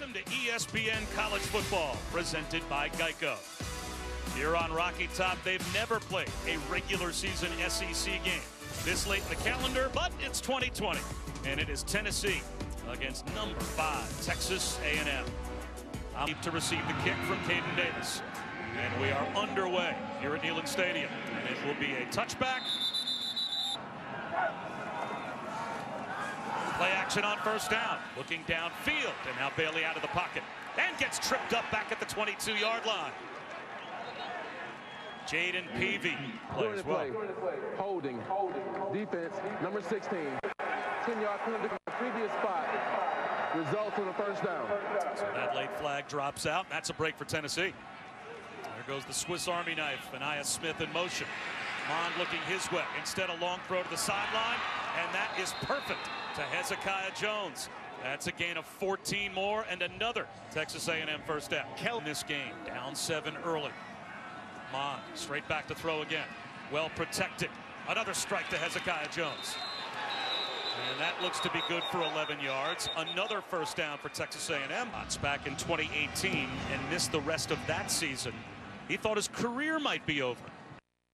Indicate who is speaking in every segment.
Speaker 1: Welcome to ESPN College Football, presented by Geico. Here on Rocky Top, they've never played a regular season SEC game this late in the calendar, but it's 2020, and it is Tennessee against number 5, Texas A&M. To receive the kick from Caden Davis. And we are underway here at Neyland Stadium. And it will be a touchback. Play action on first down. Looking downfield. And now Bailey out of the pocket. And gets tripped up back at the 22-yard line. Jaden Peavy plays well.
Speaker 2: Holding. Defense, number 16. 10-yard penalty from the previous spot. Results on the first down.
Speaker 1: So that late flag drops out. That's a break for Tennessee. There goes the Swiss Army knife. Anaya Smith in motion. Mond looking his way. Instead, a long throw to the sideline. And that is perfect to Hezekiah Jones. That's a gain of 14 more and another Texas A&M first down. In this game, down 7 early. Mond straight back to throw again. Well protected. Another strike to Hezekiah Jones. And that looks to be good for 11 yards. Another first down for Texas A&M. Back in 2018 and missed the rest of that season. He thought his career might be over.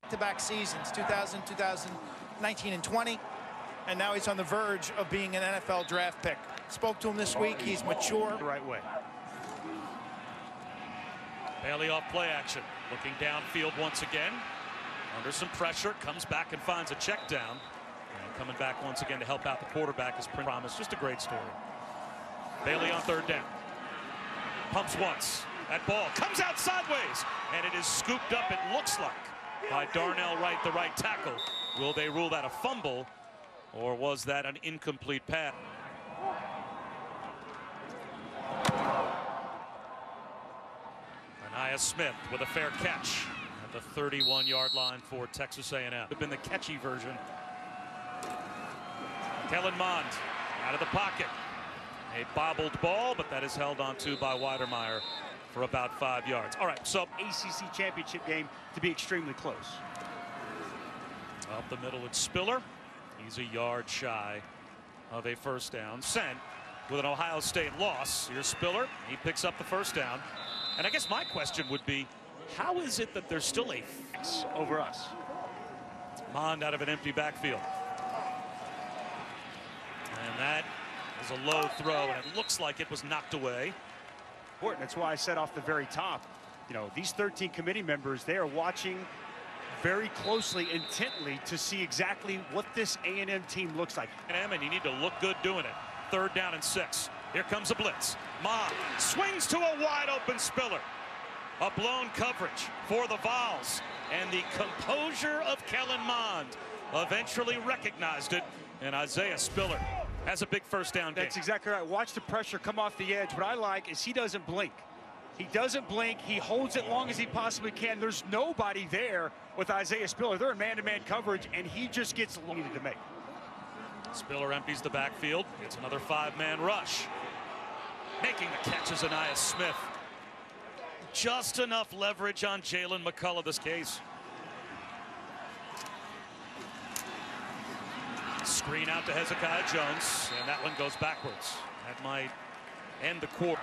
Speaker 3: Back-to-back seasons, 2000, 2019, and 20. And now he's on the verge of being an NFL draft pick. Spoke to him this week. He's mature.
Speaker 1: The right way. Bailey off play action. Looking downfield once again. Under some pressure. Comes back and finds a check down. Coming back once again to help out the quarterback as promised. Just a great story. Bailey on third down. Pumps once. That ball comes out sideways. And it is scooped up, it looks like, by Darnell Wright, the right tackle. Will they rule that a fumble? Or was that an incomplete pass? Anaya Smith with a fair catch at the 31-yard line for Texas A&M. Have been the catchy version. Kellen Mond out of the pocket. A bobbled ball, but that is held onto by Weidermeyer for about 5 yards. All right, so
Speaker 4: ACC championship game to be extremely close.
Speaker 1: Up the middle, it's Spiller. He's a yard shy of a first down. Sent with an Ohio State loss. Here's Spiller. He picks up the first down. And I guess my question would be, how is it that there's still a fix
Speaker 4: over us?
Speaker 1: Mond out of an empty backfield. And that is a low throw, and it looks like it was knocked away.
Speaker 4: Important. That's why I said off the very top, you know, these 13 committee members, they are watching very closely, intently, to see exactly what this A&M team looks like.
Speaker 1: And you need to look good doing it. Third down and 6. Here comes a blitz. Mond swings to a wide open Spiller. A blown coverage for the Vols. And the composure of Kellen Mond eventually recognized it. And Isaiah Spiller has a big first down game.
Speaker 4: That's exactly right. Watch the pressure come off the edge. What I like is he doesn't blink. He doesn't blink. He holds it long as he possibly can. There's nobody there with Isaiah Spiller. They're in man-to-man coverage, and he just gets needed to make.
Speaker 1: Spiller empties the backfield. It's another 5-man rush. Making the catch is Anaya Smith. Just enough leverage on Jalen McCullough this case. Screen out to Hezekiah Jones, and that one goes backwards. That might end the quarter.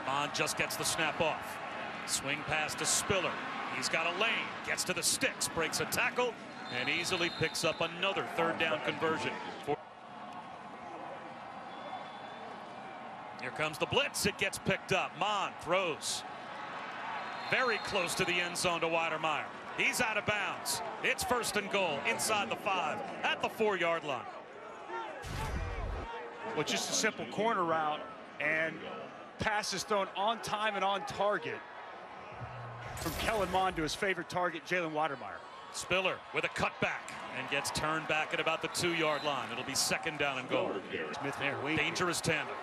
Speaker 1: Mond just gets the snap off. Swing pass to Spiller. He's got a lane, gets to the sticks, breaks a tackle, and easily picks up another third down conversion. Here comes the blitz. It gets picked up. Mond throws very close to the end zone to Weidermeyer. He's out of bounds. It's first and goal inside the 5 at the 4-yard line.
Speaker 4: Well, just a simple corner route, and pass is thrown on time and on target from Kellen Mond to his favorite target, Jalen Weidermeyer.
Speaker 1: Spiller with a cutback and gets turned back at about the 2-yard line. It'll be second down and goal.
Speaker 4: Smith there,
Speaker 1: dangerous tandem.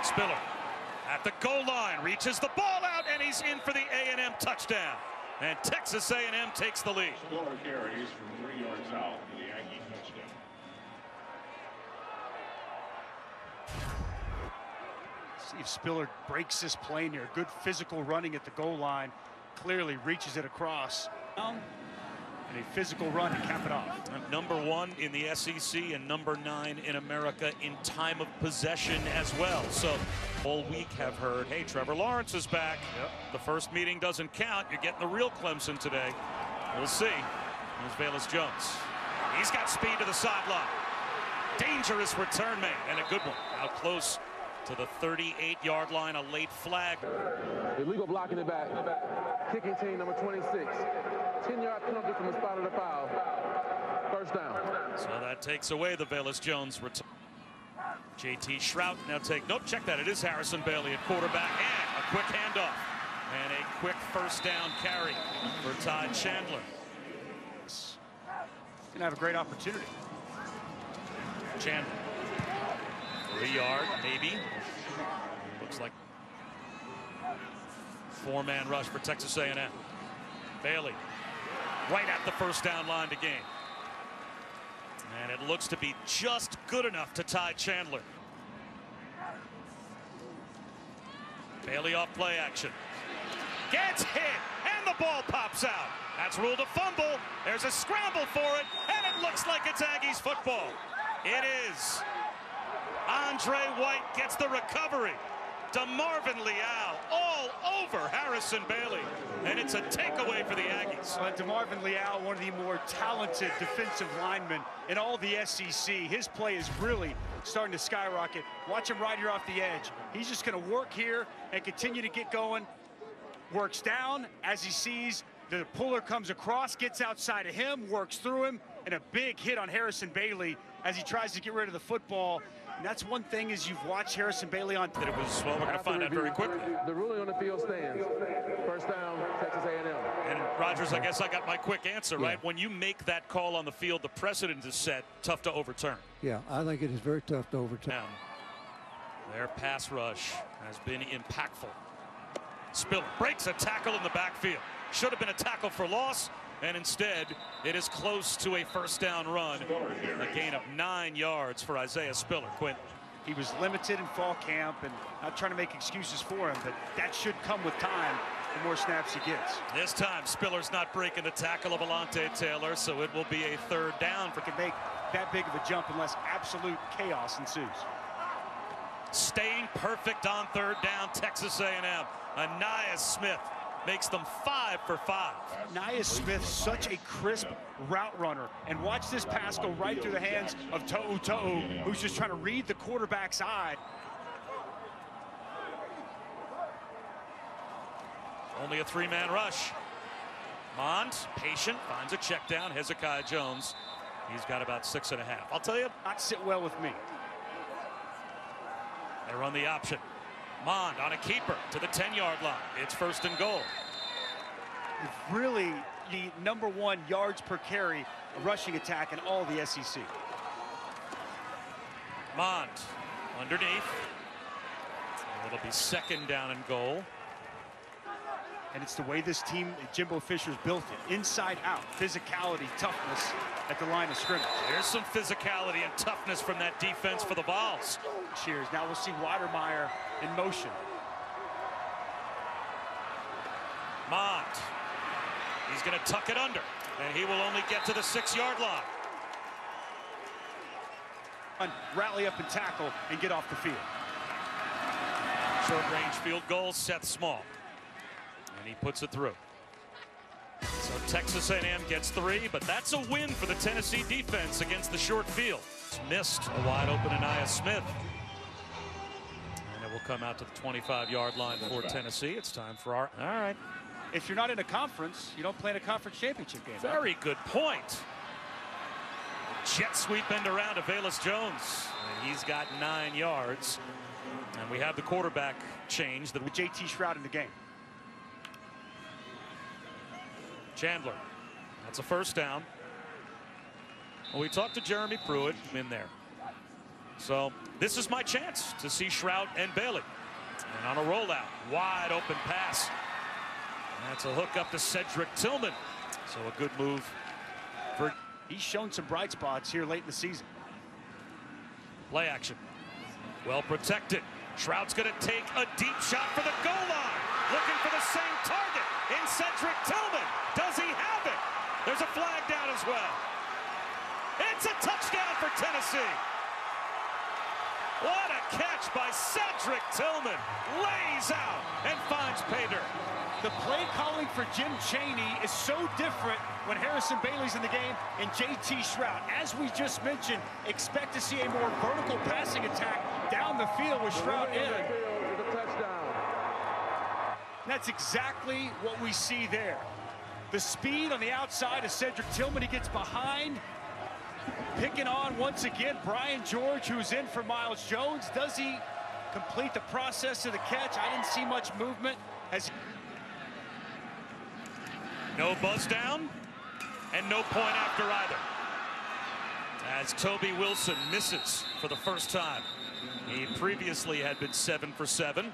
Speaker 1: Spiller at the goal line, reaches the ball out, and he's in for the A&M touchdown. And Texas A&M takes the lead.
Speaker 5: Spiller carries from 3 yards out for the Aggie touchdown.
Speaker 4: See if Spiller breaks this play here. Good physical running at the goal line. Clearly reaches it across. and a physical run to cap it off.
Speaker 1: Number 1 in the SEC and number 9 in America in time of possession as well. So all week have heard, hey, Trevor Lawrence is back.
Speaker 4: Yep.
Speaker 1: The first meeting doesn't count. You're getting the real Clemson today. We'll see. Here's Velus Jones. He's got speed to the sideline. Dangerous return man and a good one. Out close to the 38-yard line, a late flag.
Speaker 2: Illegal block in the back. Kicking team number 26. 10-yard penalty from the spot of the foul. First down.
Speaker 1: So that takes away the Velus Jones return. JT Shrout now nope, check that. It is Harrison Bailey at quarterback, and a quick handoff. And a quick first down carry for Ty Chandler.
Speaker 4: Gonna have a great opportunity.
Speaker 1: Chandler. 3-yard, maybe. Looks like 4-man rush for Texas A&M. Bailey right at the first down line to gain. And it looks to be just good enough to tie Chandler. Bailey off play action. Gets hit, and the ball pops out. That's ruled a fumble. There's a scramble for it, and it looks like it's Aggies football. It is. Andre White gets the recovery. DeMarvin Leal all over Harrison Bailey, and it's a takeaway for the Aggies.
Speaker 4: DeMarvin Leal, one of the more talented defensive linemen in all the SEC. His play is really starting to skyrocket. Watch him right here off the edge. He's just going to work here and continue to get going. Works down as he sees the puller comes across, gets outside of him, works through him, and a big hit on Harrison Bailey as he tries to get rid of the football. And that's one thing as you've watched Harrison Bailey on.
Speaker 1: That it was, well, we're going to find out very quickly.
Speaker 2: The ruling on the field stands. First down, Texas A&M.
Speaker 1: And Rogers, I guess I got my quick answer, right? When you make that call on the field, the precedent is set, tough to overturn.
Speaker 6: Yeah, I think it is very tough to overturn.
Speaker 1: Their pass rush has been impactful. Spiller breaks a tackle in the backfield. Should have been a tackle for loss, and instead it is close to a first down run. A gain of 9 yards for Isaiah Spiller. Quinn.
Speaker 4: He was limited in fall camp, and not trying to make excuses for him, but that should come with time. The more snaps he gets.
Speaker 1: This time Spiller's not breaking the tackle of Alante Taylor, so it will be a third down.
Speaker 4: For can make that big of a jump unless absolute chaos ensues.
Speaker 1: Staying perfect on third down, Texas A&M. Anaya Smith makes them 5 for 5.
Speaker 4: Anaya Smith, such a crisp route runner. And watch this pass go right through the hands of To'u, who's just trying to read the quarterback's eye.
Speaker 1: Only a 3-man rush. Mond, patient, finds a check down. Hezekiah Jones, he's got about 6.5. I'll tell you,
Speaker 4: not sit well with me.
Speaker 1: They run the option. Mond on a keeper to the 10-yard line. It's first and goal.
Speaker 4: Really the #1 yards per carry rushing attack in all the SEC.
Speaker 1: Mond underneath. It'll be second down and goal.
Speaker 4: And it's the way this team, Jimbo Fisher's built it. Inside out, physicality, toughness at the line of scrimmage.
Speaker 1: There's some physicality and toughness from that defense for the Vols.
Speaker 4: Cheers. Now we'll see Watermeyer in motion.
Speaker 1: Mond. He's going to tuck it under, and he will only get to the 6-yard line.
Speaker 4: Rally up and tackle and get off the field.
Speaker 1: Short range field goal, Seth Small. And he puts it through. So Texas A&M gets 3, but that's a win for the Tennessee defense against the short field. Missed a wide open Anaya Smith. And it will come out to the 25-yard line for Tennessee. It's time for our, all right.
Speaker 4: If you're not in a conference, you don't play in a conference championship game.
Speaker 1: Very good point. Jet sweep end around to Velus Jones. And he's got 9 yards. And we have the quarterback change.
Speaker 4: With JT Shrout in the game.
Speaker 1: Chandler. That's a first down. Well, we talked to Jeremy Pruitt in there. So this is my chance to see Shrout and Bailey. And on a rollout, wide open pass. That's a hook up to Cedric Tillman. So a good move for.
Speaker 4: He's shown some bright spots here late in the season.
Speaker 1: Play action. Well protected. Shrout's going to take a deep shot for the goal line. Looking for the same target in Cedric Tillman. Does he have it? There's a flag down as well. It's a touchdown for Tennessee. What a catch by Cedric Tillman. Lays out and finds Pater.
Speaker 4: The play calling for Jim Chaney is so different when Harrison Bailey's in the game and JT Shrout. As we just mentioned, expect to see a more vertical passing attack down the field with Shrout in. That's exactly what we see there. The speed on the outside of Cedric Tillman. He gets behind. Picking on once again Brian George, who's in for Miles Jones. Does he complete the process of the catch? I didn't see much movement.
Speaker 1: No buzz down and no point after either. As Toby Wilson misses for the first time. He previously had been 7 for 7.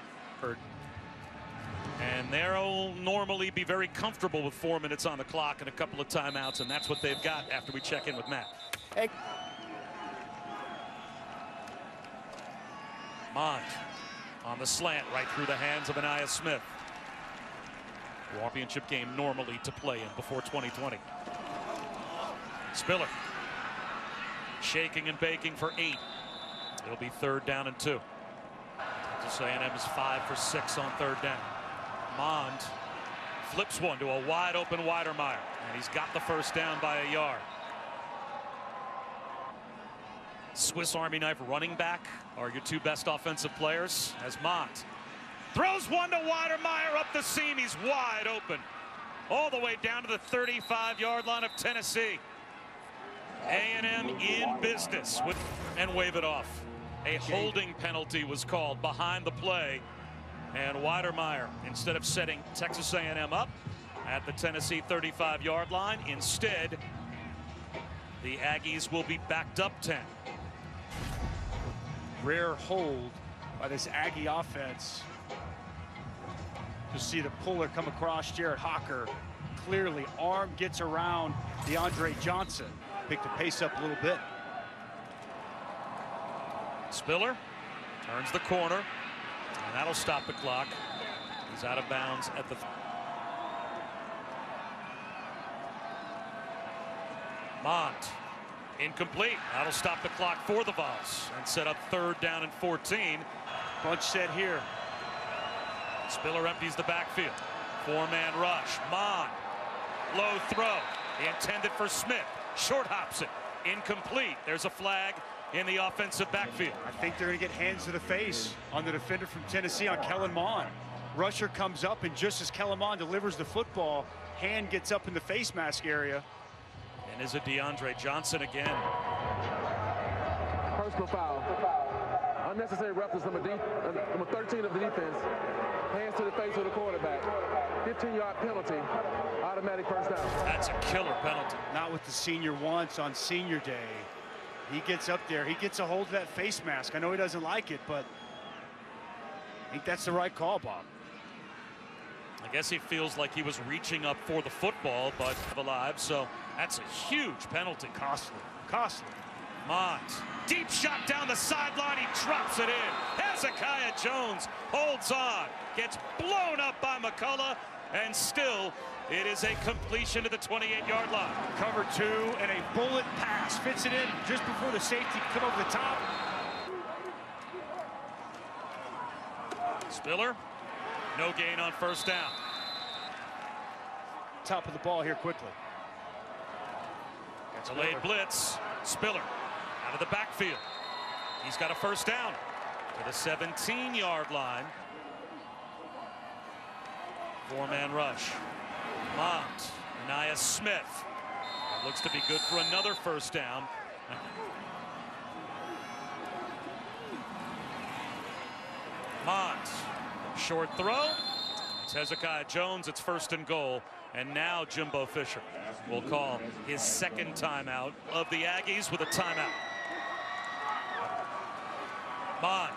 Speaker 1: And they'll normally be very comfortable with 4 minutes on the clock and a couple of timeouts, and that's what they've got after we check in with Matt.
Speaker 3: Hey.
Speaker 1: Mond on the slant right through the hands of Anaya Smith. Championship game normally to play in before 2020. Spiller shaking and baking for 8. It'll be 3rd down and 2. Texas A&M is 5 for 6 on 3rd down. Mond flips one to a wide open Weidermeyer, and he's got the 1st down by a yard. Swiss Army knife running back are your 2 best offensive players, as Mond throws one to Weidermeyer up the seam. He's wide open all the way down to the 35-yard line of Tennessee. A&M in business and wave it off. A holding penalty was called behind the play, and Weidermeyer, instead of setting Texas A&M up at the Tennessee 35-yard line, instead the Aggies will be backed up 10.
Speaker 4: Rare hold by this Aggie offense. To see the puller come across Jared Hawker. Clearly, arm gets around DeAndre Johnson. Picked the pace up a little bit.
Speaker 1: Spiller turns the corner, and that'll stop the clock. He's out of bounds at the... Mond, incomplete. That'll stop the clock for the Vols and set up 3rd down and 14.
Speaker 4: Bunch set here.
Speaker 1: Spiller empties the backfield. 4-man rush. Mond, low throw. Intended for Smith. Short hops it. Incomplete. There's a flag in the offensive backfield.
Speaker 4: I think they're going to get hands to the face on the defender from Tennessee, on Kellen Mond. Rusher comes up, and just as Kellen Mond delivers the football, hand gets up in the face mask area.
Speaker 1: And is it DeAndre Johnson again?
Speaker 2: Personal foul. Unnecessary roughness, number 13 of the defense. Hands to the face of the quarterback. 15-yard penalty. Automatic 1st down.
Speaker 1: That's a killer penalty.
Speaker 4: Not what the senior wants on senior day. He gets up there. He gets a hold of that face mask. I know he doesn't like it, but I think that's the right call, Bob.
Speaker 1: I guess he feels like he was reaching up for the football, but alive, so that's a huge penalty.
Speaker 4: Costly. Costly.
Speaker 1: Mond, deep shot down the sideline. He drops it in. Hezekiah Jones holds on. Gets blown up by McCullough, and still it is a completion to the 28-yard line.
Speaker 4: Cover 2 and a bullet pass. Fits it in just before the safety come over the top.
Speaker 1: Spiller, no gain on 1st down.
Speaker 4: Top of the ball here quickly.
Speaker 1: Delayed blitz. Spiller out of the backfield. He's got a 1st down to the 17-yard line. 4-man rush. Mond, Anaya Smith. That looks to be good for another 1st down. Mond, short throw. It's Hezekiah Jones. It's 1st and goal. And now Jimbo Fisher will call his 2nd timeout of the Aggies with a timeout. Mond.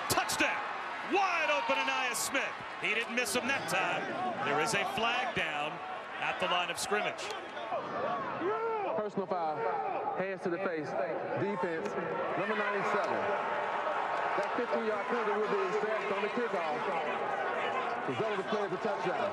Speaker 1: Touchdown. Wide open Anaya Smith. He didn't miss him that time. There is a flag down at the line of scrimmage.
Speaker 2: Personal foul. Hands to the face. Defense. Number 97. That 15-yard penalty will be assessed on the kickoff. Result of the play is a touchdown.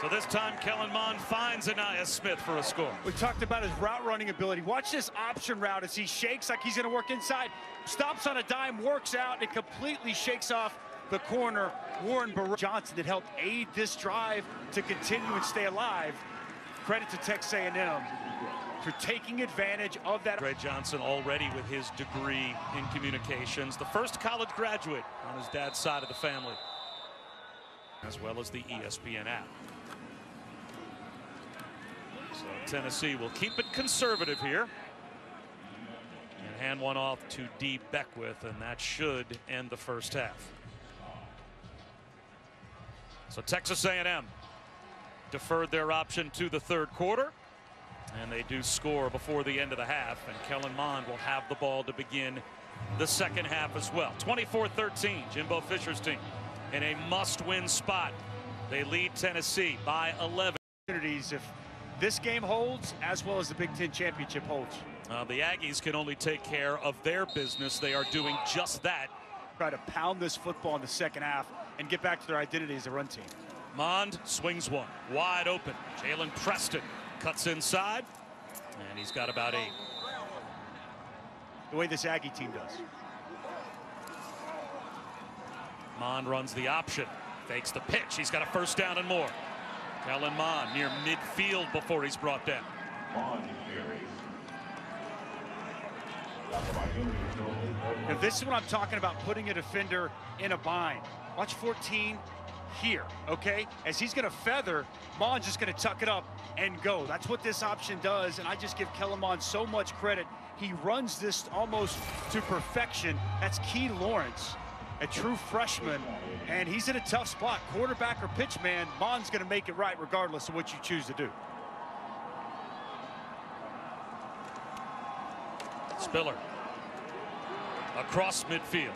Speaker 1: So this time, Kellen Mond finds Anaya Smith for a score.
Speaker 4: We talked about his route running ability. Watch this option route as he shakes like he's going to work inside. Stops on a dime, works out, and completely shakes off the corner. Warren Johnson that helped aid this drive to continue and stay alive. Credit to Texas A&M for taking advantage of that.
Speaker 1: Trey Johnson already with his degree in communications. The first college graduate on his dad's side of the family, as well as the ESPN app. So Tennessee will keep it conservative here and hand one off to D. Beckwith, and that should end the first half. So Texas A&M deferred their option to the third quarter, and they do score before the end of the half, and Kellen Mond will have the ball to begin the second half as well. 24-13, Jimbo Fisher's team in a must-win spot. They lead Tennessee by 11.
Speaker 4: If this game holds, as well as the Big Ten championship holds.
Speaker 1: The Aggies can only take care of their business. They are doing just that.
Speaker 4: Try to pound this football in the second half and get back to their identity as a run team.
Speaker 1: Mond swings one wide open. Jalen Preston cuts inside, and he's got about 8.
Speaker 4: The way this Aggie team does.
Speaker 1: Mond runs the option, fakes the pitch. He's got a first down and more. Kellen Mond near midfield before he's brought down.
Speaker 4: Now this is what I'm talking about, putting a defender in a bind. Watch 14 here, okay? As he's going to feather, Mond's just going to tuck it up and go. That's what this option does, and I just give Kellen Mond so much credit. He runs this almost to perfection. That's Key Lawrence, a true freshman, and he's in a tough spot. Quarterback or pitch man, Mond's going to make it right regardless of what you choose to do.
Speaker 1: Spiller across midfield.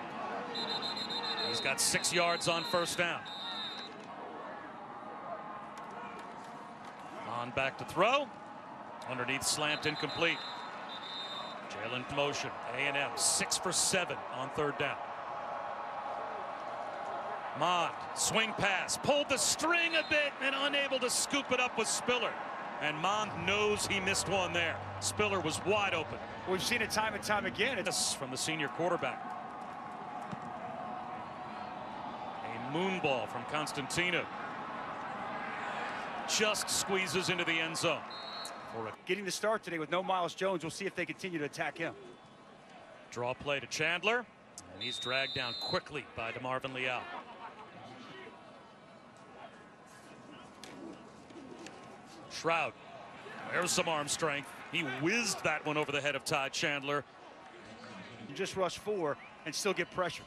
Speaker 1: He's got 6 yards on first down. On back to throw. Underneath slant, incomplete. Jalen motion. A&M 6 for 7 on third down. Mond, swing pass, pulled the string a bit and unable to scoop it up with Spiller. And Mond knows he missed one there. Spiller was wide open.
Speaker 4: We've seen it time and time again.
Speaker 1: It's from the senior quarterback. A moon ball from Constantino. Just squeezes into the end zone.
Speaker 4: Getting the start today with no Miles Jones. We'll see if they continue to attack him.
Speaker 1: Draw play to Chandler, and he's dragged down quickly by DeMarvin Leal. Shroud, there's some arm strength. He whizzed that one over the head of Ty Chandler.
Speaker 4: You just rush 4 and still get pressure.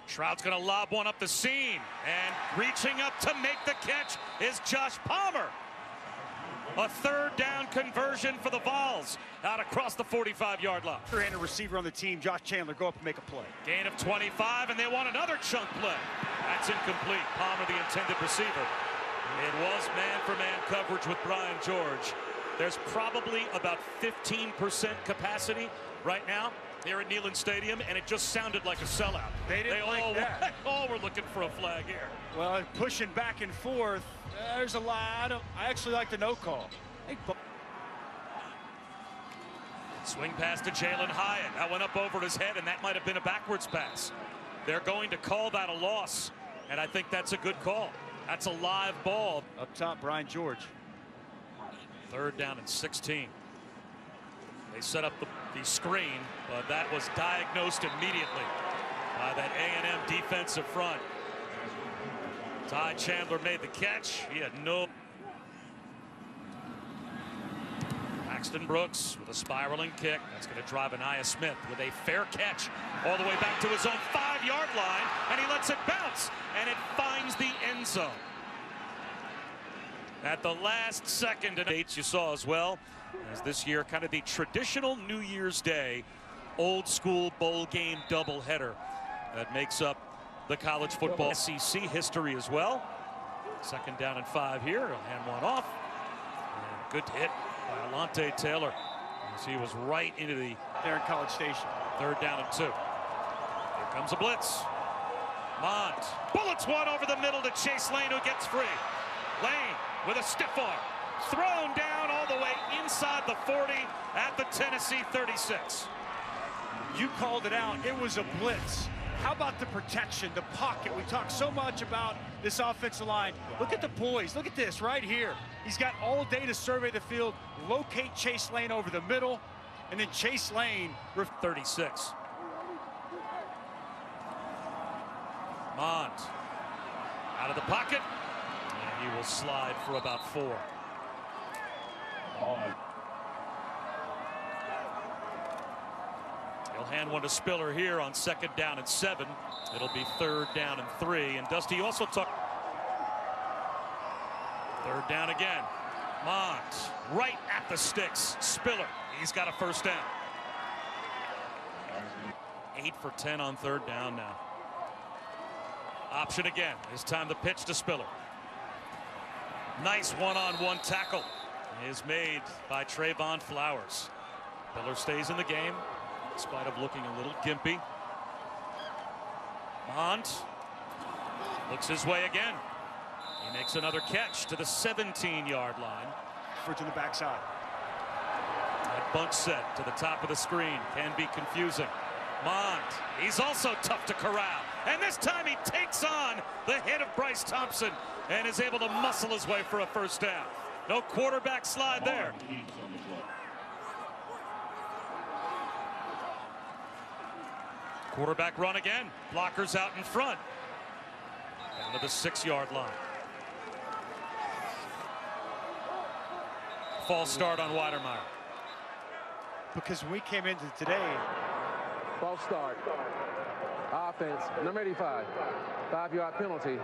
Speaker 1: Shroud's going to lob one up the seam, and reaching up to make the catch is Josh Palmer. A third down conversion for the Vols out across the 45-yard line.
Speaker 4: And a receiver on the team, Josh Chandler, go up and make a play.
Speaker 1: Gain of 25, and they want another chunk play. That's incomplete. Palmer, the intended receiver. It was man-for-man coverage with Brian George. There's probably about 15% capacity right now here at Neyland Stadium, and it just sounded like a sellout.
Speaker 4: They
Speaker 1: all were looking for a flag here.
Speaker 4: Well, pushing back and forth, there's a lot. I actually like the no call.
Speaker 1: Swing pass to Jalen Hyatt. That went up over his head, and that might have been a backwards pass. They're going to call that a loss, and I think that's a good call. That's a live ball.
Speaker 4: Up top, Brian George.
Speaker 1: Third down and 16. They set up the screen, but that was diagnosed immediately by that A&M defensive front. Ty Chandler made the catch. He had no. Paxton Brooks with a spiraling kick. That's going to drive Anaya Smith with a fair catch all the way back to his own 5-yard line, and he lets it bounce, and it finds the end zone. At the last second, and dates you saw as well, as this year kind of the traditional New Year's Day old school bowl game doubleheader that makes up the college football SEC history as well. Second down and 5 here. He'll hand one off. And good hit by Alontae Taylor as he was right into the
Speaker 4: there in College Station.
Speaker 1: Third down and 2. Here comes a blitz. Mond bullets one over the middle to Chase Lane, who gets free. Lane with a stiff arm. Thrown down all the way inside the 40 at the Tennessee 36.
Speaker 4: You called it out. It was a blitz. How about the protection, the pocket? We talk so much about this offensive line. Look at the poise. Look at this right here. He's got all day to survey the field, locate Chase Lane over the middle, and then Chase Lane.
Speaker 1: 36. Mond out of the pocket, and he will slide for about 4. He'll hand one to Spiller here on 2nd down and 7. It'll be 3rd down and 3. And Dusty also took 3rd down again. Mond right at the sticks. Spiller, he's got a 1st down. 8 for 10 on 3rd down now. Option again. This time the pitch to Spiller. Nice one-on-one tackle is made by Trayvon Flowers. Spiller stays in the game in spite of looking a little gimpy. Mond looks his way again. He makes another catch to the 17-yard line.
Speaker 4: To the backside.
Speaker 1: That bunch set to the top of the screen can be confusing. Mond, he's also tough to corral. And this time he takes on the hit of Bryce Thompson and is able to muscle his way for a 1st down. No quarterback slide there. Quarterback run again. Blockers out in front. Down to the 6-yard line. False start on Weidermeyer.
Speaker 4: Because when we came into today.
Speaker 2: False start. Offense, number 85. 5-yard penalty.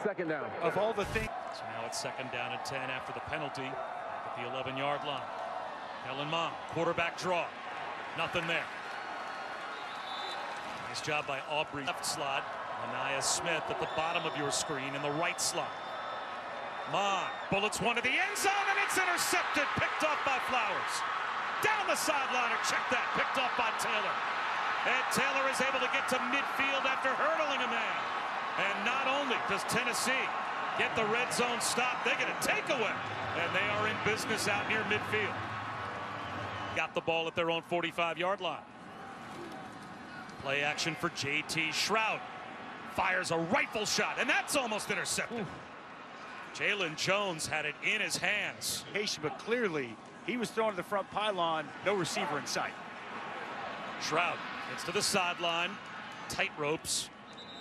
Speaker 2: 2nd down.
Speaker 4: Of all the things.
Speaker 1: So now it's 2nd down and 10 after the penalty at the 11-yard line. Kellen Mond, quarterback draw. Nothing there. Nice job by Aubrey. Left slot. Anaya Smith at the bottom of your screen in the right slot. Mond bullets one to the end zone, and it's intercepted. Picked off by Flowers. Down the sideline, or check that. Picked off by Taylor. And Taylor is able to get to midfield after hurdling a man. And not only does Tennessee get the red zone stop, they get a takeaway. And they are in business out near midfield. Got the ball at their own 45-yard line. Play action for J.T. Shroud. Fires a rifle shot, and that's almost intercepted. Jalen Jones had it in his hands.
Speaker 4: But clearly, he was thrown to the front pylon. No receiver in sight.
Speaker 1: Shroud gets to the sideline. Tight ropes.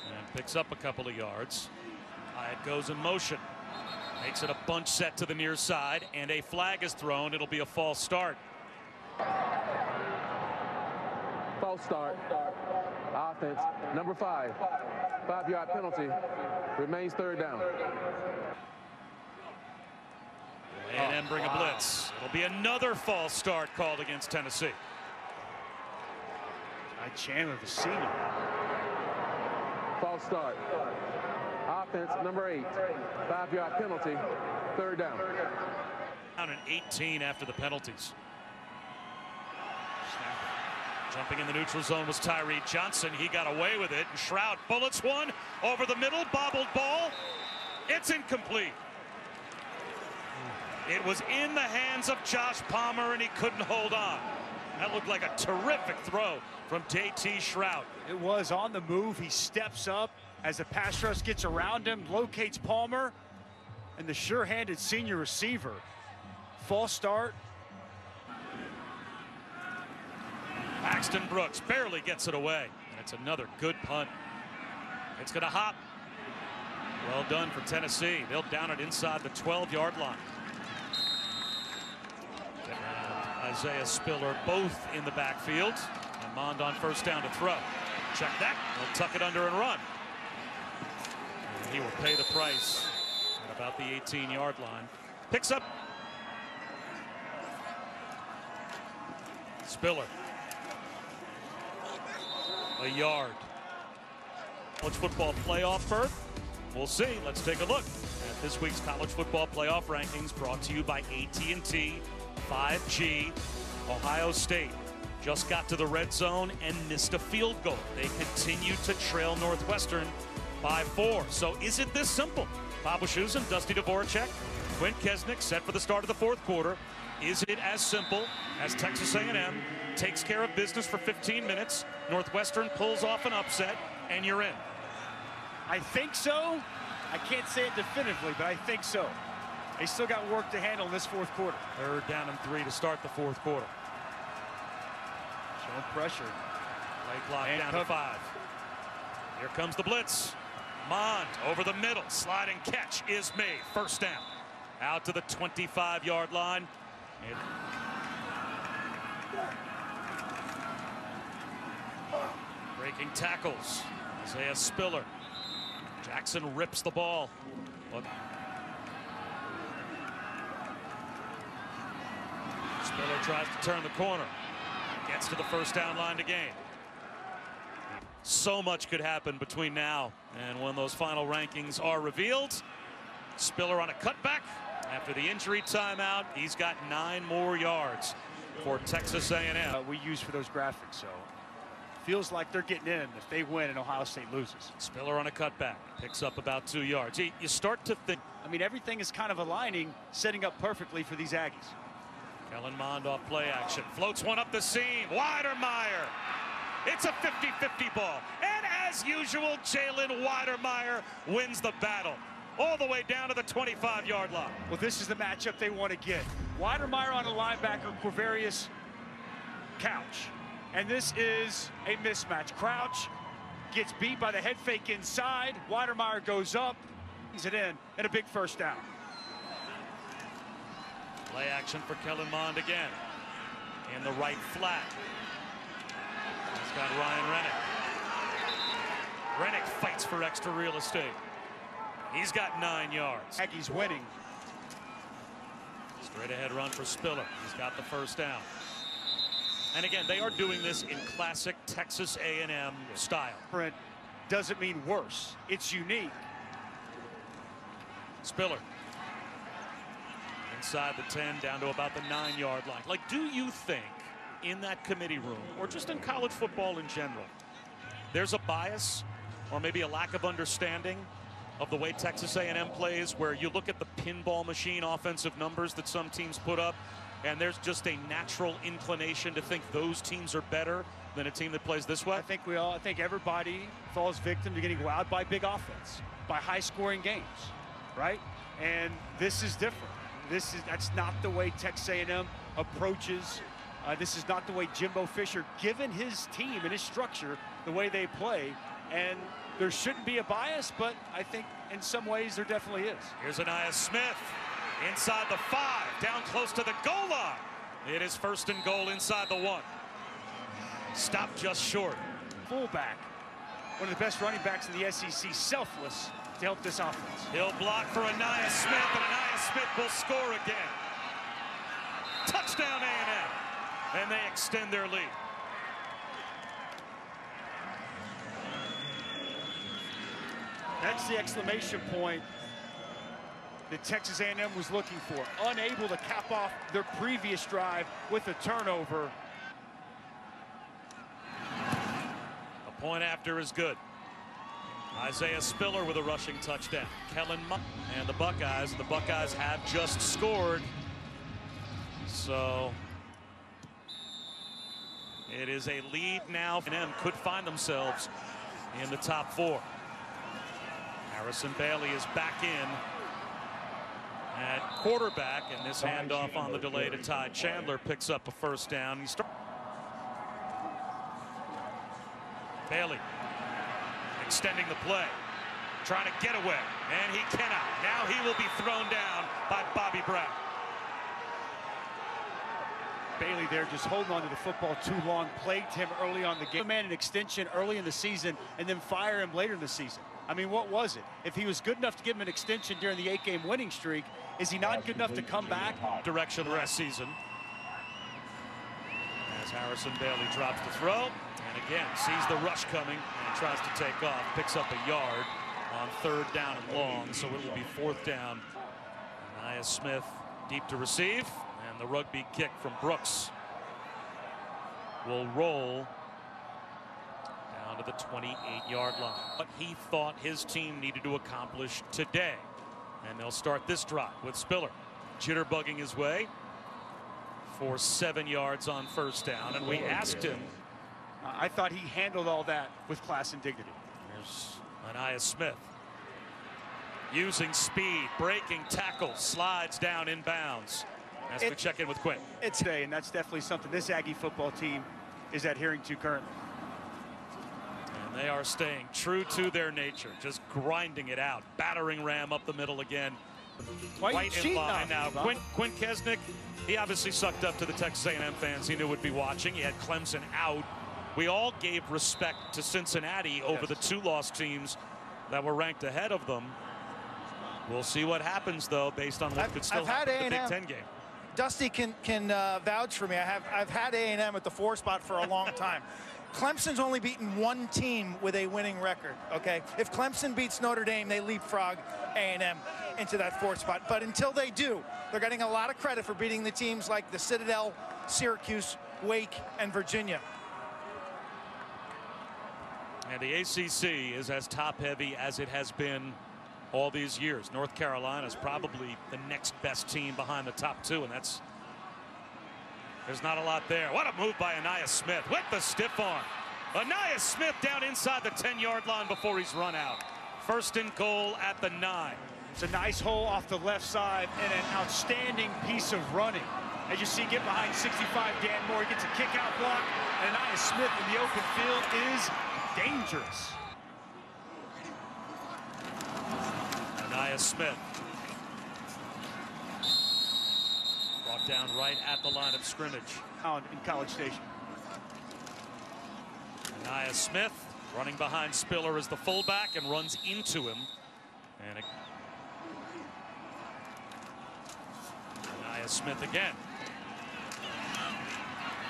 Speaker 1: And picks up a couple of yards. Hyatt goes in motion. Makes it a bunch set to the near side. And a flag is thrown. It'll be a false start.
Speaker 2: False start. Offense, number 5. 5-yard penalty. Remains 3rd down.
Speaker 1: And bring a blitz. It'll be another false start called against Tennessee.
Speaker 4: Chandler, the senior.
Speaker 2: False start. Offense, number 8. 5-yard penalty. 3rd down.
Speaker 1: Down in 18 after the penalties. Jumping in the neutral zone was Tyree Johnson. He got away with it. And Shroud bullets one over the middle. Bobbled ball. It's incomplete. It was in the hands of Josh Palmer, and he couldn't hold on. That looked like a terrific throw from J.T. Shroud.
Speaker 4: It was on the move. He steps up as the pass rush gets around him, locates Palmer, and the sure-handed senior receiver. False start.
Speaker 1: Paxton Brooks barely gets it away. And it's another good punt. It's going to hop. Well done for Tennessee. They'll down it inside the 12-yard line. And Isaiah Spiller both in the backfield. And Mond on 1st down to throw. Check that. He'll tuck it under and run. And he will pay the price at about the 18-yard line. Picks up Spiller. A yard. College football playoff berth. We'll see. Let's take a look at this week's college football playoff rankings, brought to you by AT&T 5G. Ohio State just got to the red zone and missed a field goal. They continue to trail Northwestern by 4. So is it this simple? Bob Wischusen, Dusty Dvoracek, Quint Kesnick set for the start of the fourth quarter. Is it as simple as Texas A&M takes care of business for 15 minutes, Northwestern pulls off an upset, and you're in?
Speaker 4: I think so. I can't say it definitively, but I think so. They still got work to handle in this fourth quarter.
Speaker 1: 3rd down and 3 to start the fourth quarter.
Speaker 4: Showing pressure.
Speaker 1: Play clock down to 5. Here comes the blitz. Mond over the middle. Sliding catch is made. First down. Out to the 25-yard line. Breaking tackles. Isaiah Spiller. Jackson rips the ball. Spiller tries to turn the corner. Gets to the first down line to gain. So much could happen between now and when those final rankings are revealed. Spiller on a cutback after the injury timeout. He's got 9 more yards for Texas A&M.
Speaker 4: We use for those graphics, so feels like they're getting in if they win and Ohio State loses.
Speaker 1: Spiller on a cutback, picks up about 2 yards. You start to think.
Speaker 4: I mean, everything is kind of aligning, setting up perfectly for these Aggies.
Speaker 1: Kellen Mond off play action, floats one up the seam. Weidermeyer. It's a 50-50 ball. And as usual, Jalen Weidermeyer wins the battle all the way down to the 25-yard line.
Speaker 4: Well, this is the matchup they want to get. Weidermeyer on a linebacker, Quavarius Couch. And this is a mismatch. Crouch gets beat by the head fake inside. Weidermeyer goes up, brings it in, and a big first down.
Speaker 1: Play action for Kellen Mond again. In the right flat. He's got Ryan Rennick. Rennick fights for extra real estate. He's got 9 yards.
Speaker 4: Aggies winning.
Speaker 1: Straight ahead run for Spiller. He's got the first down. And again, they are doing this in classic Texas A&M style.
Speaker 4: Different doesn't mean worse. It's unique.
Speaker 1: Spiller. Inside the 10, down to about the 9-yard line. Like, do you think in that committee room, or just in college football in general, there's a bias or maybe a lack of understanding of the way Texas A&M plays, where you look at the pinball machine offensive numbers that some teams put up, and there's just a natural inclination to think those teams are better than a team that plays this way?
Speaker 4: I think everybody falls victim to getting wowed by big offense, by high-scoring games, right? And this is different. That's not the way Texas A&M approaches. This is not the way Jimbo Fisher, given his team and his structure, the way they play. And there shouldn't be a bias, but I think in some ways there definitely is.
Speaker 1: Here's Anaya Smith inside the 5, down close to the goal line. It is 1st and goal inside the 1. Stopped just short.
Speaker 4: Fullback, one of the best running backs in the SEC, selfless to help this offense.
Speaker 1: He'll block for Anaya Smith, and Anaya Smith will score again. Touchdown A&M, and they extend their lead.
Speaker 4: That's the exclamation point that Texas A&M was looking for. Unable to cap off their previous drive with a turnover.
Speaker 1: A point after is good. Isaiah Spiller with a rushing touchdown. Kellen Mond and the Buckeyes have just scored. So it is a lead now. A&M could find themselves in the top 4. Harrison Bailey is back in at quarterback, and this handoff on the delay to Ty Chandler picks up a first down. Bailey extending the play, trying to get away, and he cannot. Now he will be thrown down by Bobby Brown.
Speaker 4: Bailey there just holding on to the football too long, plagued him early on the game. Man, an extension early in the season and then fire him later in the season. I mean, what was it? If he was good enough to give him an extension during the 8-game winning streak, is he not good enough to come back?
Speaker 1: Direction last season. As Harrison Bailey drops the throw, and again sees the rush coming and tries to take off, picks up a yard on 3rd down and long, so it will be 4th down. Anaya Smith deep to receive, and the rugby kick from Brooks will roll down down to the 28-yard line. What he thought his team needed to accomplish today. And they'll start this drive with Spiller jitterbugging his way for 7 yards on first down. And we asked him.
Speaker 4: I thought he handled all that with class and dignity.
Speaker 1: There's Anaya Smith using speed, breaking tackles, slides down inbounds. As we check in with Quinn.
Speaker 4: It's today, and that's definitely something this Aggie football team is adhering to currently.
Speaker 1: And they are staying true to their nature, just grinding it out, battering ram up the middle again. White in line now. Quinn Kesnick, he obviously sucked up to the Texas A&M fans he knew would be watching. He had Clemson out. We all gave respect to Cincinnati over the two lost teams that were ranked ahead of them. We'll see what happens, though, based on what could still happen in the Big Ten game.
Speaker 3: Dusty can vouch for me. I've had A&M at the 4 spot for a long time. Clemson's only beaten one team with a winning record. Okay, if Clemson beats Notre Dame, they leapfrog A&M into that 4 spot. But until they do, they're getting a lot of credit for beating the teams like the Citadel, Syracuse, Wake, and Virginia.
Speaker 1: And the ACC is as top-heavy as it has been all these years. North Carolina is probably the next best team behind the top two, and there's not a lot there. What a move by Anaya Smith with the stiff arm. Anaya Smith down inside the 10-yard line before he's run out. First and goal at the 9.
Speaker 4: It's a nice hole off the left side and an outstanding piece of running. As you see, get behind 65, Dan Moore gets a kick-out block, and Anaya Smith in the open field is dangerous.
Speaker 1: Anaya Smith brought down right at the line of scrimmage.
Speaker 4: In College Station.
Speaker 1: Anaya Smith running behind Spiller as the fullback and runs into him. And Anaya Smith again.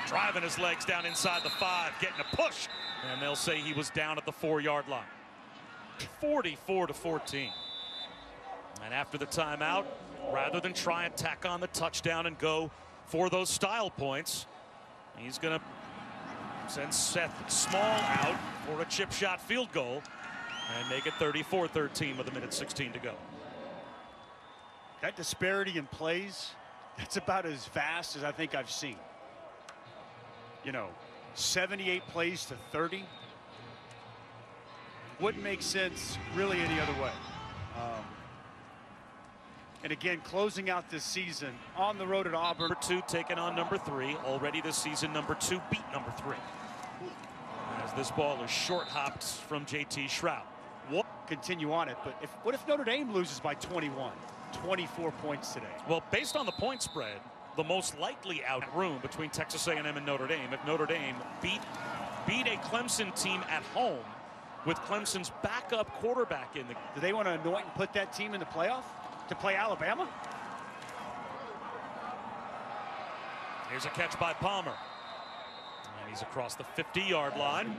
Speaker 1: Driving his legs down inside the 5, getting a push. And they'll say he was down at the 4-yard line. 44-14. And after the timeout, rather than try and tack on the touchdown and go for those style points, he's going to send Seth Small out for a chip shot field goal and make it 34-13 with 1:16 to go.
Speaker 4: That disparity in plays, that's about as vast as I think I've seen. You know, 78 plays to 30. Wouldn't make sense really any other way. And again, closing out this season on the road at Auburn.
Speaker 1: Number 2 taking on number 3. Already this season, number 2 beat number 3. As this ball is short hopped from JT Shroud.
Speaker 4: Continue on it, but what if Notre Dame loses by 21, 24 points today?
Speaker 1: Well, based on the point spread, the most likely out room between Texas A&M and Notre Dame, if Notre Dame beat a Clemson team at home with Clemson's backup quarterback in the.
Speaker 4: Do they want to anoint and put that team in the playoff to play Alabama?
Speaker 1: Here's a catch by Palmer. And he's across the 50-yard line.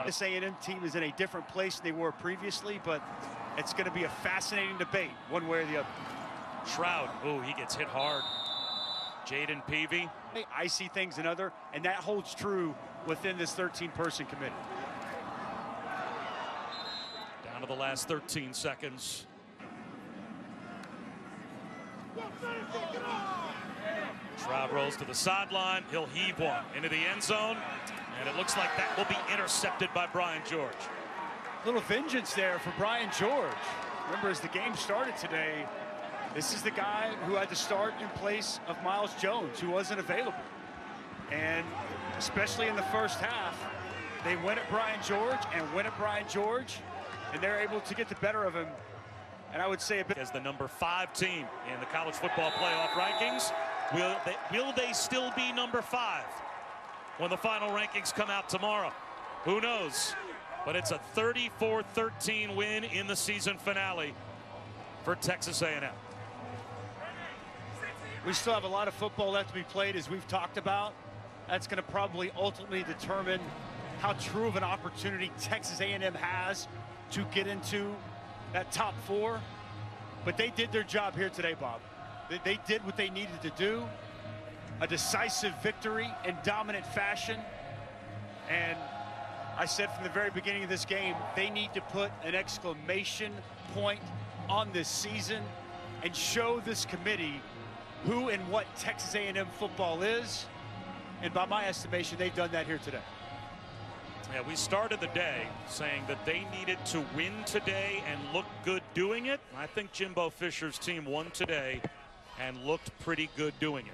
Speaker 4: This A&M team is in a different place than they were previously, but it's going to be a fascinating debate one way or the other.
Speaker 1: Shroud, oh, he gets hit hard. Jaden Peavy.
Speaker 4: I see things another, and that holds true within this 13-person committee.
Speaker 1: Down to the last 13 seconds. Shroud rolls to the sideline. He'll heave one into the end zone, and it looks like that will be intercepted by Brian George.
Speaker 4: Little vengeance there for Brian George. Remember, as the game started today, this is the guy who had to start in place of Miles Jones, who wasn't available. And especially in the first half, they went at Brian George and went at Brian George, and they're able to get the better of him. And I would say a bit
Speaker 1: as the number 5 team in the college football playoff rankings. Will they still be number 5 when the final rankings come out tomorrow? Who knows? But it's a 34-13 win in the season finale for Texas A&M.
Speaker 4: We still have a lot of football left to be played, as we've talked about. That's going to probably ultimately determine how true of an opportunity Texas A&M has to get into that top 4. But they did their job here today, Bob. They did what they needed to do. A decisive victory in dominant fashion. And I said from the very beginning of this game, they need to put an exclamation point on this season and show this committee who and what Texas A&M football is. And by my estimation, they've done that here today.
Speaker 1: Yeah, we started the day saying that they needed to win today and look good doing it. I think Jimbo Fisher's team won today and looked pretty good doing it.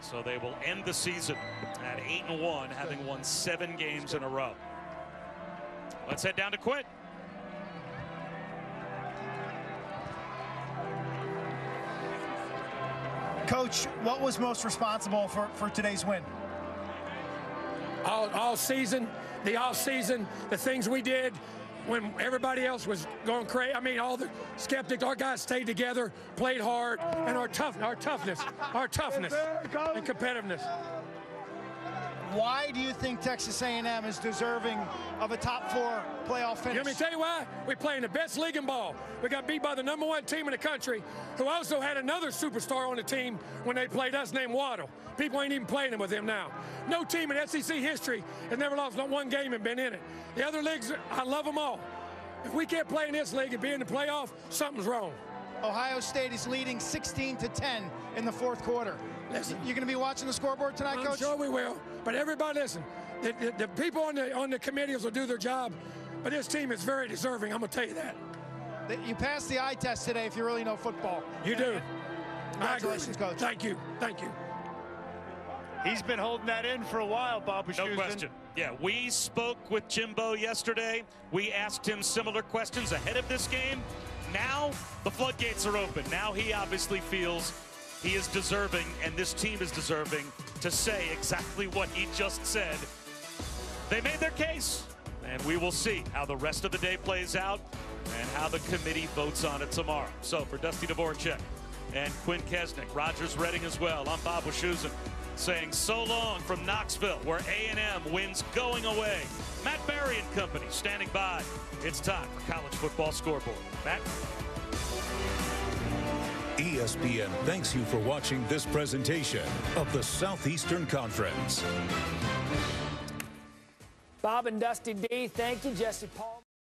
Speaker 1: So they will end the season at 8-1, having won 7 games in a row. Let's head down to Quinn.
Speaker 3: Coach, what was most responsible for today's win?
Speaker 7: All season, the off season, the things we did when everybody else was going crazy. I mean, all the skeptics, our guys stayed together, played hard, and our toughness and competitiveness.
Speaker 3: Why do you think Texas A&M is deserving of a top 4 playoff finish?
Speaker 7: Let me tell you why. We play in the best league in ball. We got beat by the #1 team in the country, who also had another superstar on the team when they played us named Waddle. People ain't even playing with him now. No team in SEC history has never lost not one game and been in it. The other leagues, I love them all. If we can't play in this league and be in the playoff, something's wrong.
Speaker 3: Ohio State is leading 16-10 in the 4th quarter.
Speaker 7: Listen,
Speaker 3: you're going to be watching the scoreboard tonight, Coach?
Speaker 7: I'm sure we will. But everybody, listen, the people on the committees will do their job, but this team is very deserving. I'm going to tell you that.
Speaker 3: You passed the eye test today if you really know football.
Speaker 7: You do.
Speaker 3: Congratulations, Coach.
Speaker 7: Thank you. Thank you.
Speaker 4: He's been holding that in for a while, Bob.
Speaker 1: No question. Yeah, we spoke with Jimbo yesterday. We asked him similar questions ahead of this game. Now the floodgates are open. Now he obviously feels he is deserving, and this team is deserving, to say exactly what he just said. They made their case, and we will see how the rest of the day plays out and how the committee votes on it tomorrow. So for Dusty Dvorak and Quinn Kesnick, Rogers Redding as well, I'm Bob Wischusen saying so long from Knoxville, where A&M wins going away. Matt Barry and company standing by. It's time for College Football Scoreboard. Matt?
Speaker 8: ESPN thanks you for watching this presentation of the Southeastern Conference.
Speaker 9: Bob and Dusty D, thank you. Jesse Paul.